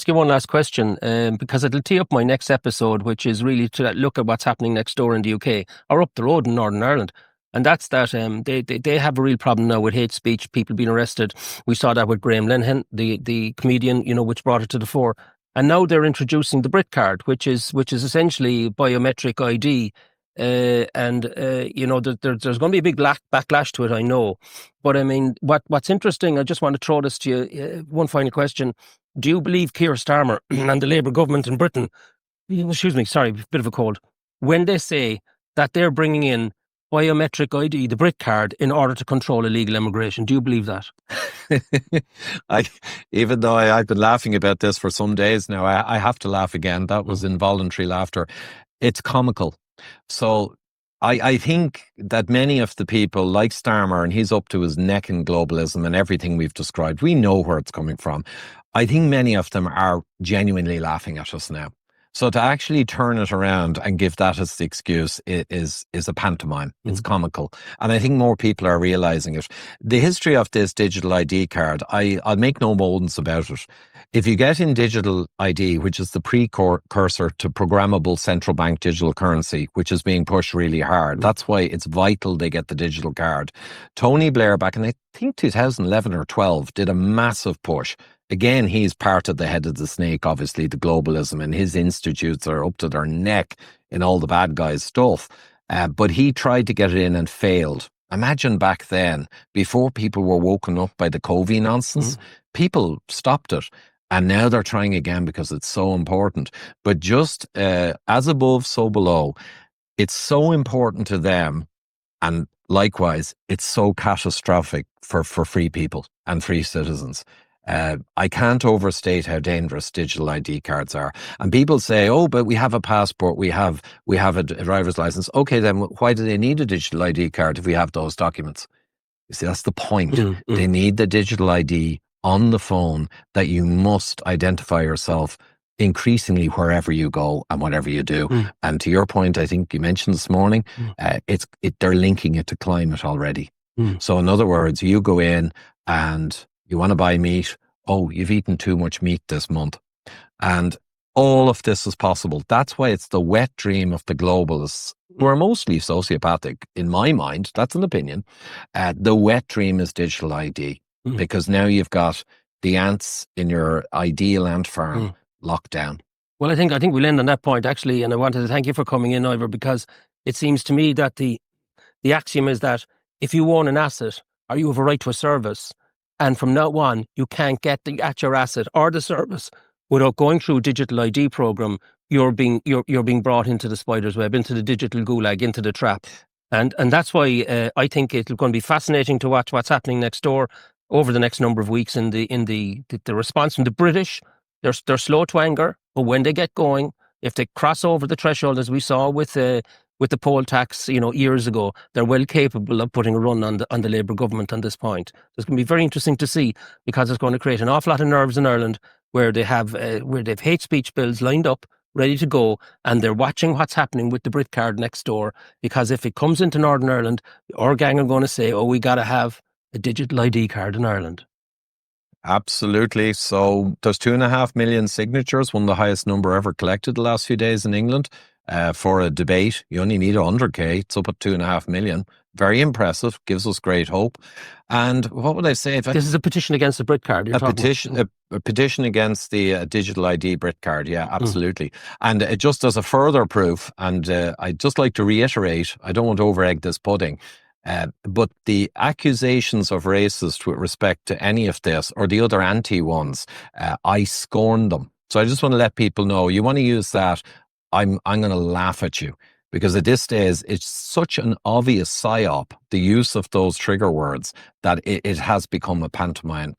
ask you one last question, because it'll tee up my next episode, which is really to look at what's happening next door in the UK or up the road in Northern Ireland. And that's that they have a real problem now with hate speech, people being arrested. We saw that with Graham Linehan, the comedian, which brought it to the fore. And now they're introducing the Brit card, which is essentially biometric ID. There's going to be a big backlash to it, I know. But I mean, what's interesting, I just want to throw this to you. One final question. Do you believe Keir Starmer and the Labour government in Britain, excuse me, sorry, bit of a cold, when they say that they're bringing in biometric ID, the Brit card, in order to control illegal immigration? Do you believe that? Even though I've been laughing about this for some days now, I have to laugh again. That was involuntary laughter. It's comical. So I think that many of the people like Starmer, and he's up to his neck in globalism and everything we've described, we know where it's coming from. I think many of them are genuinely laughing at us now. So to actually turn it around and give that as the excuse is a pantomime. It's comical. And I think more people are realizing it. The history of this digital ID card, I'll make no bones about it. If you get in digital ID, which is the precursor to programmable central bank digital currency, which is being pushed really hard, that's why it's vital they get the digital card. Tony Blair, back in I think 2011 or 12, did a massive push. Again, he's part of the head of the snake, obviously, the globalism, and his institutes are up to their neck in all the bad guys' stuff. But he tried to get it in and failed. Imagine back then, before people were woken up by the COVID nonsense, people stopped it. And now they're trying again because it's so important. But just as above, so below, it's so important to them. And likewise, it's so catastrophic for free people and free citizens. I can't overstate how dangerous digital ID cards are. And people say, oh, but we have a passport, we have a driver's license. Okay, then why do they need a digital ID card if we have those documents? You see, that's the point. They need the digital ID on the phone, that you must identify yourself increasingly wherever you go and whatever you do. And to your point, I think you mentioned this morning, they're linking it to climate already. So in other words, you go in and you want to buy meat. Oh, you've eaten too much meat this month. And all of this is possible. That's why it's the wet dream of the globalists, who are mostly sociopathic, in my mind. That's an opinion. The wet dream is digital ID, because now you've got the ants in your ideal ant farm locked down. Well, I think we'll end on that point, actually. And I wanted to thank you for coming in, Ivor, because it seems to me that the axiom is that if you own an asset or you have a right to a service, and from now on, you can't get at your asset or the service without going through a digital ID program, you're being brought into the spider's web, into the digital gulag, into the trap. And that's why I think it's going to be fascinating to watch what's happening next door over the next number of weeks in the response from the British. They're slow to anger, but when they get going, if they cross over the threshold, as we saw with the poll tax, years ago, they're well capable of putting a run on the Labour government on this point. So it's going to be very interesting to see, because it's going to create an awful lot of nerves in Ireland, where they've hate speech bills lined up, ready to go, and they're watching what's happening with the Brit card next door. Because if it comes into Northern Ireland, our gang are going to say, "Oh, we got to have a digital ID card in Ireland." Absolutely. So there's 2.5 million signatures, one of the highest number ever collected the last few days in England. For a debate, you only need 100k. It's up at 2.5 million. Very impressive. Gives us great hope. And what would I say? This is a petition against the Brit card. A petition against the digital ID Brit card. Yeah, absolutely. And just as a further proof, and I'd just like to reiterate, I don't want to over-egg this pudding, but the accusations of racist with respect to any of this, or the other anti ones, I scorn them. So I just want to let people know, you want to use that, I'm going to laugh at you, because at this stage, it's such an obvious psyop, the use of those trigger words, that it has become a pantomime and